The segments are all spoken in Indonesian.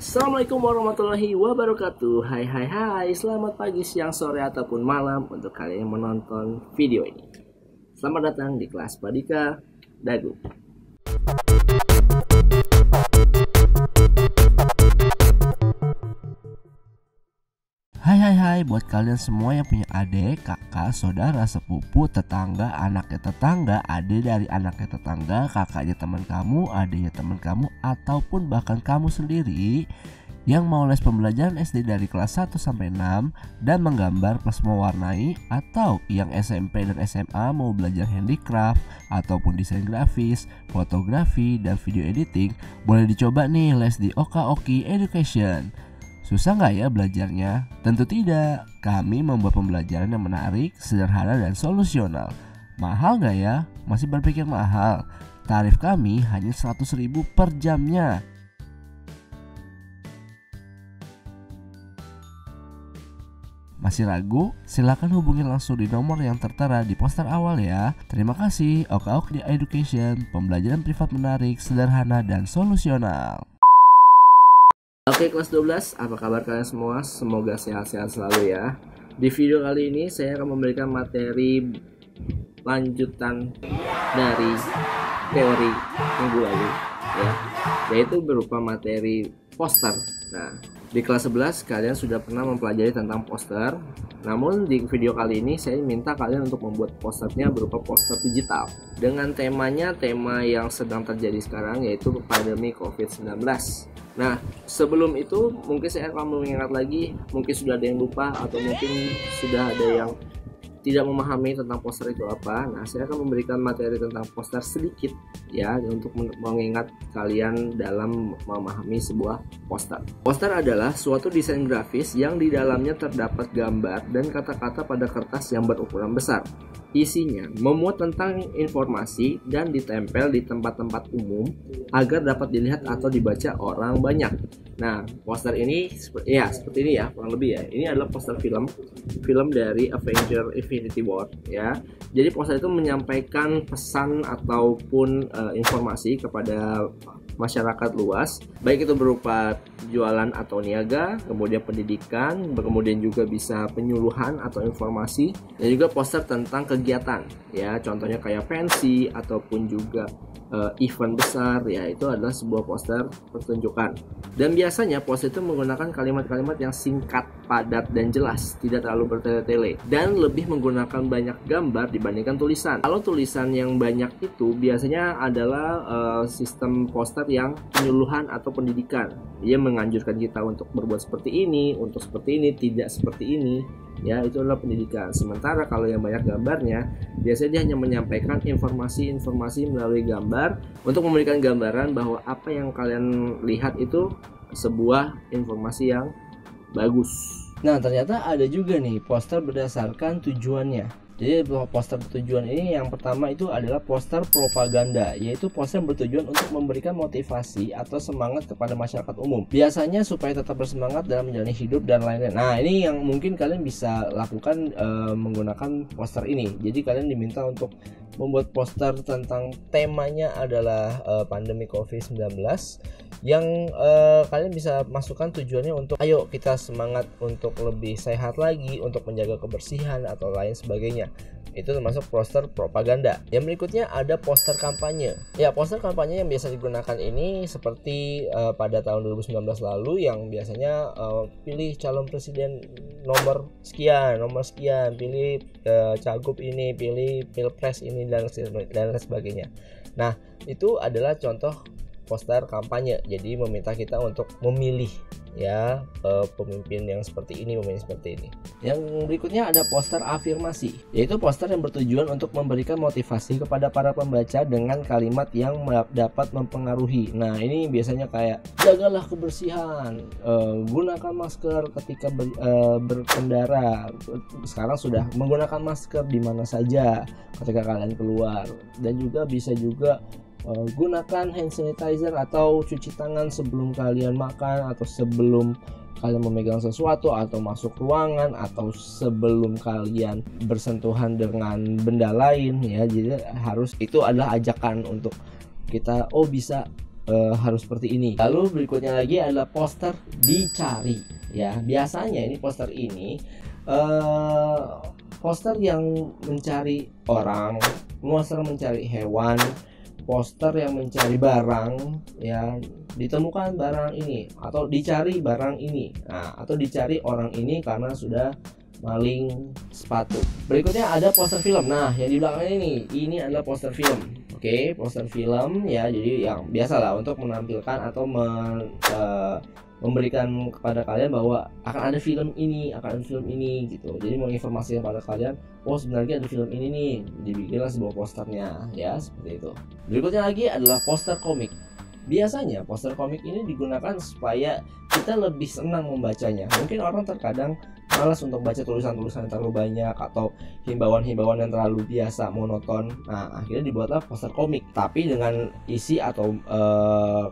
Assalamualaikum warahmatullahi wabarakatuh. Hai, selamat pagi, siang, sore, ataupun malam untuk kalian yang menonton video ini. Selamat datang di kelas Padika Dagu. Hai, buat kalian semua yang punya adik, kakak, saudara, sepupu, tetangga, anaknya tetangga, adik dari anaknya tetangga, kakaknya teman kamu, adiknya teman kamu, ataupun bahkan kamu sendiri yang mau les pembelajaran SD dari kelas 1 sampai 6 dan menggambar plus mewarnai, atau yang SMP dan SMA mau belajar handicraft ataupun desain grafis, fotografi, dan video editing, boleh dicoba nih les di Oka Oki Education. Susah nggak ya belajarnya? Tentu tidak. Kami membuat pembelajaran yang menarik, sederhana, dan solusional. Mahal nggak ya? Masih berpikir mahal? Tarif kami hanya 100.000 per jamnya. Masih ragu? Silakan hubungi langsung di nomor yang tertera di poster awal ya. Terima kasih. Oka Oki Education, pembelajaran privat menarik, sederhana, dan solusional. Oke, kelas 12, apa kabar kalian semua? Semoga sehat-sehat selalu ya. Di video kali ini saya akan memberikan materi lanjutan dari teori minggu lalu ya, yaitu berupa materi poster. Nah, di kelas 11 kalian sudah pernah mempelajari tentang poster. Namun di video kali ini saya minta kalian untuk membuat posternya berupa poster digital dengan tema yang sedang terjadi sekarang, yaitu pandemi COVID-19. Nah, sebelum itu mungkin saya akan mengingat lagi, mungkin sudah ada yang lupa atau mungkin sudah ada yang tidak memahami tentang poster itu apa. Nah, saya akan memberikan materi tentang poster sedikit ya, untuk mengingat kalian dalam memahami sebuah poster. Poster adalah suatu desain grafis yang di dalamnya terdapat gambar dan kata-kata pada kertas yang berukuran besar. Isinya memuat tentang informasi dan ditempel di tempat-tempat umum agar dapat dilihat atau dibaca orang banyak. Nah, poster ini seperti ini ya, kurang lebih ya. Ini adalah poster film dari Avengers Infinity War ya. Jadi poster itu menyampaikan pesan ataupun informasi kepada masyarakat luas, baik itu berupa jualan atau niaga, kemudian pendidikan, kemudian juga bisa penyuluhan atau informasi, dan juga poster tentang kegiatan ya, contohnya kayak pensi ataupun juga event besar ya, itu adalah sebuah poster pertunjukan. Dan biasanya poster itu menggunakan kalimat-kalimat yang singkat, padat, dan jelas, tidak terlalu bertele-tele, dan lebih menggunakan banyak gambar dibandingkan tulisan. Kalau tulisan yang banyak itu biasanya adalah sistem poster yang penyuluhan atau pendidikan. Ia menganjurkan kita untuk berbuat seperti ini, untuk seperti ini, tidak seperti ini ya, itu adalah pendidikan. Sementara kalau yang banyak gambarnya, biasanya dia hanya menyampaikan informasi melalui gambar untuk memberikan gambaran bahwa apa yang kalian lihat itu sebuah informasi yang bagus. Nah, ternyata ada juga nih poster berdasarkan tujuannya. Jadi poster bertujuan ini yang pertama itu adalah poster propaganda, yaitu poster yang bertujuan untuk memberikan motivasi atau semangat kepada masyarakat umum, biasanya supaya tetap bersemangat dalam menjalani hidup dan lain-lain. Nah, ini yang mungkin kalian bisa lakukan menggunakan poster ini. Jadi kalian diminta untuk membuat poster tentang temanya adalah pandemi COVID-19 yang kalian bisa masukkan tujuannya untuk ayo kita semangat untuk lebih sehat lagi, untuk menjaga kebersihan atau lain sebagainya. Itu termasuk poster propaganda. Yang berikutnya ada poster kampanye. Ya, poster kampanye yang biasa digunakan ini seperti pada tahun 2019 lalu yang biasanya pilih calon presiden nomor sekian, pilih cagup ini, pilih pilpres ini, dan sebagainya. Nah, itu adalah contoh poster kampanye. Jadi meminta kita untuk memilih ya pemimpin yang seperti ini, pemimpin seperti ini. Yang berikutnya ada poster afirmasi, yaitu poster yang bertujuan untuk memberikan motivasi kepada para pembaca dengan kalimat yang dapat mempengaruhi. Nah, ini biasanya kayak jagalah kebersihan, gunakan masker ketika berkendara. Sekarang sudah menggunakan masker di mana saja ketika kalian keluar, dan juga bisa juga gunakan hand sanitizer atau cuci tangan sebelum kalian makan atau sebelum kalian memegang sesuatu atau masuk ruangan atau sebelum kalian bersentuhan dengan benda lain ya. Jadi harus, itu adalah ajakan untuk kita bisa harus seperti ini. Lalu berikutnya lagi adalah poster dicari ya. Biasanya ini poster ini poster yang mencari orang, poster mencari hewan, poster yang mencari barang ya, ditemukan barang ini atau dicari barang ini, nah, atau dicari orang ini karena sudah maling sepatu. Berikutnya ada poster film. Nah, yang di belakang ini adalah poster film. Oke, poster film ya. Jadi yang biasa lah untuk menampilkan atau memberikan kepada kalian bahwa akan ada film ini, gitu. Jadi menginformasikan kepada kalian, oh sebenarnya ada film ini nih, dibikinlah sebuah posternya ya, seperti itu. Berikutnya lagi adalah poster komik. Biasanya poster komik ini digunakan supaya kita lebih senang membacanya. Mungkin orang terkadang malas untuk baca tulisan-tulisan yang terlalu banyak atau himbauan-himbauan yang terlalu biasa, monoton. Nah, akhirnya dibuatlah poster komik. Tapi dengan isi atau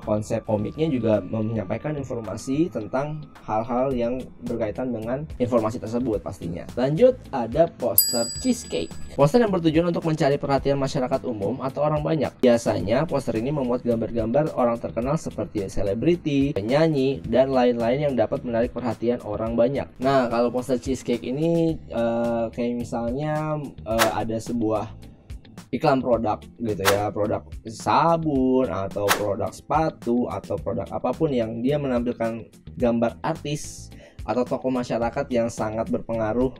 konsep komiknya juga menyampaikan informasi tentang hal-hal yang berkaitan dengan informasi tersebut pastinya. Lanjut, ada poster cheesecake. Poster yang bertujuan untuk mencari perhatian masyarakat umum atau orang banyak. Biasanya poster ini memuat gambar-gambar orang terkenal seperti selebriti, penyanyi, dan lain-lain yang dapat menarik perhatian orang banyak. Nah, kalau poster cheesecake ini kayak misalnya ada sebuah iklan produk gitu ya, produk sabun atau produk sepatu atau produk apapun yang dia menampilkan gambar artis atau tokoh masyarakat yang sangat berpengaruh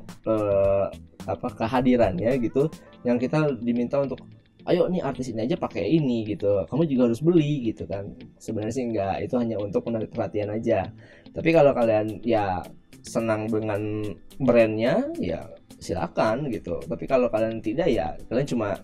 kehadirannya gitu, yang kita diminta untuk ayo nih artis ini aja pakai ini gitu, kamu juga harus beli gitu kan. Sebenarnya sih enggak, itu hanya untuk menarik perhatian aja. Tapi kalau kalian ya senang dengan brandnya ya silakan gitu. Tapi kalau kalian tidak ya kalian cuma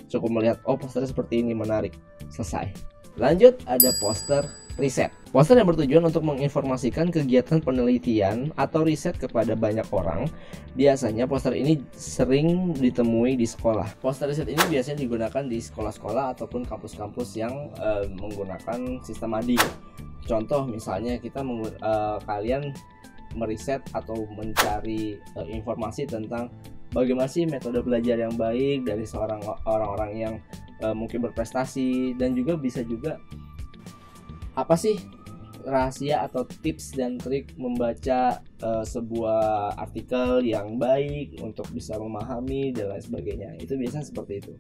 cukup melihat oh posternya seperti ini menarik, selesai. Lanjut, ada poster riset. Poster yang bertujuan untuk menginformasikan kegiatan penelitian atau riset kepada banyak orang. Biasanya poster ini sering ditemui di sekolah. Poster riset ini biasanya digunakan di sekolah-sekolah ataupun kampus-kampus yang menggunakan sistem mading. Contoh misalnya kalian meriset atau mencari informasi tentang bagaimana sih metode belajar yang baik dari seorang orang-orang yang mungkin berprestasi, dan juga bisa juga apa sih rahasia atau tips dan trik membaca sebuah artikel yang baik untuk bisa memahami dan lain sebagainya. Itu biasanya seperti itu.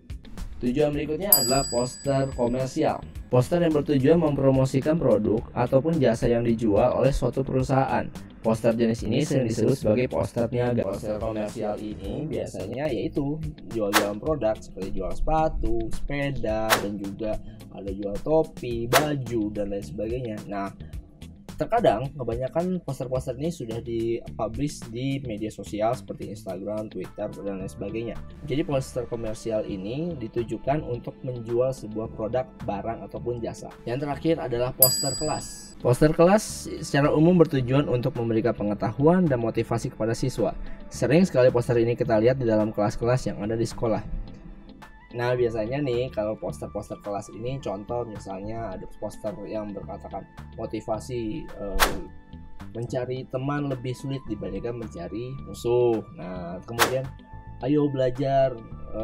Tujuan berikutnya adalah poster komersial. Poster yang bertujuan mempromosikan produk ataupun jasa yang dijual oleh suatu perusahaan. Poster jenis ini sering disebut sebagai poster niaga. Poster komersial ini biasanya yaitu jual-jualan produk seperti jual sepatu, sepeda, dan juga ada jual topi, baju, dan lain sebagainya. Nah, terkadang kebanyakan poster-poster ini sudah dipublish di media sosial seperti Instagram, Twitter, dan lain sebagainya. Jadi poster komersial ini ditujukan untuk menjual sebuah produk, barang, ataupun jasa. Yang terakhir adalah poster kelas. Poster kelas secara umum bertujuan untuk memberikan pengetahuan dan motivasi kepada siswa. Sering sekali poster ini kita lihat di dalam kelas-kelas yang ada di sekolah. Nah, biasanya nih kalau poster-poster kelas ini, contoh misalnya ada poster yang berkatakan motivasi mencari teman lebih sulit dibandingkan mencari musuh. Nah, kemudian ayo belajar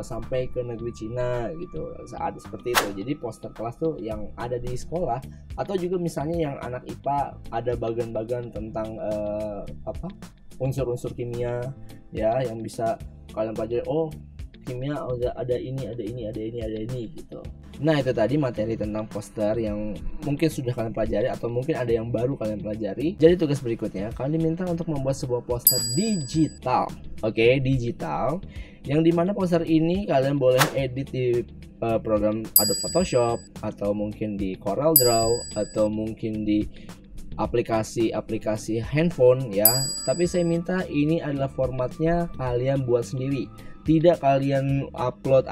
sampai ke negeri Cina gitu, saat seperti itu. Jadi poster kelas tuh yang ada di sekolah, atau juga misalnya yang anak IPA ada bagian-bagian tentang unsur-unsur kimia ya, yang bisa kalian pelajari. Oh, kimia ada ini gitu. Nah, itu tadi materi tentang poster yang mungkin sudah kalian pelajari atau mungkin ada yang baru kalian pelajari. Jadi tugas berikutnya kalian diminta untuk membuat sebuah poster digital. Oke, digital, yang dimana poster ini kalian boleh edit di program Adobe Photoshop, atau mungkin di Corel Draw, atau mungkin di aplikasi handphone ya. Tapi saya minta ini adalah formatnya kalian buat sendiri. Tidak kalian upload,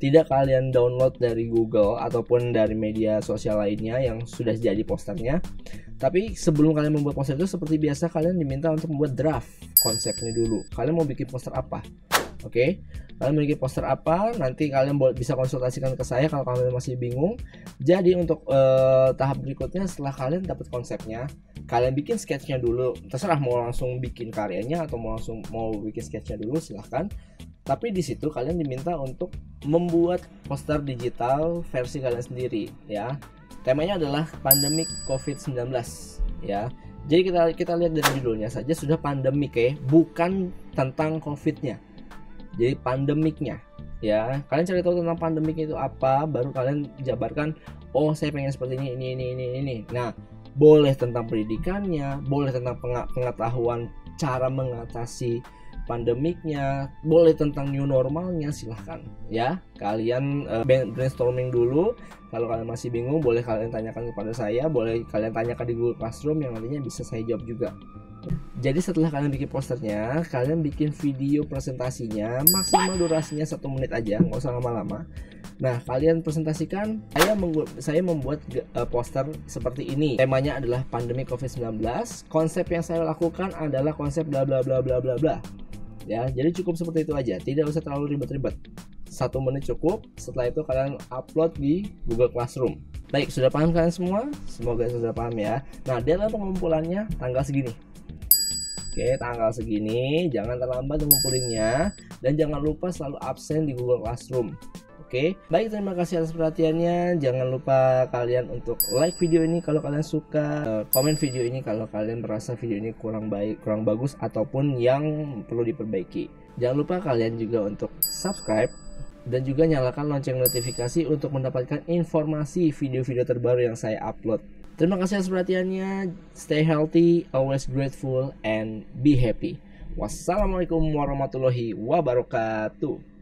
tidak kalian download dari Google ataupun dari media sosial lainnya yang sudah jadi posternya. Tapi sebelum kalian membuat poster itu, seperti biasa kalian diminta untuk membuat draft konsepnya dulu. Kalian mau bikin poster apa? Oke, kalian bikin poster apa? Nanti kalian bisa konsultasikan ke saya kalau kalian masih bingung. Jadi untuk tahap berikutnya, setelah kalian dapat konsepnya, kalian bikin sketchnya dulu. Terserah mau langsung bikin karyanya atau mau bikin sketchnya dulu, silahkan. Tapi di situ kalian diminta untuk membuat poster digital versi kalian sendiri ya. Temanya adalah pandemik COVID-19 ya. Jadi kita lihat dari judulnya saja sudah pandemik ya, bukan tentang COVID-nya. Jadi pandemiknya ya. Kalian cari tahu tentang pandemik itu apa, baru kalian jabarkan, oh saya pengen seperti ini. Nah, boleh tentang pendidikannya, boleh tentang pengetahuan cara mengatasi pandemiknya, boleh tentang new normalnya, silahkan ya. Kalian brainstorming dulu. Kalau kalian masih bingung, boleh kalian tanyakan kepada saya, boleh kalian tanyakan di Google Classroom yang nantinya bisa saya jawab juga. Jadi setelah kalian bikin posternya, kalian bikin video presentasinya, maksimal durasinya 1 menit aja, nggak usah lama-lama. Nah, kalian presentasikan. Saya membuat poster seperti ini. Temanya adalah pandemi COVID-19. Konsep yang saya lakukan adalah konsep bla bla bla bla bla bla. Ya, jadi cukup seperti itu aja. Tidak usah terlalu ribet-ribet. 1 menit cukup. Setelah itu kalian upload di Google Classroom. Baik, sudah paham kalian semua? Semoga sudah paham ya. Nah, deadline pengumpulannya tanggal segini. Oke, tanggal segini. Jangan terlambat mengumpulinnya. Dan jangan lupa selalu absen di Google Classroom. Oke, baik, terima kasih atas perhatiannya. Jangan lupa kalian untuk like video ini kalau kalian suka, komen video ini kalau kalian merasa video ini kurang baik, kurang bagus, ataupun yang perlu diperbaiki. Jangan lupa kalian juga untuk subscribe dan juga nyalakan lonceng notifikasi untuk mendapatkan informasi video-video terbaru yang saya upload. Terima kasih atas perhatiannya. Stay healthy, always grateful, and be happy. Wassalamualaikum warahmatullahi wabarakatuh.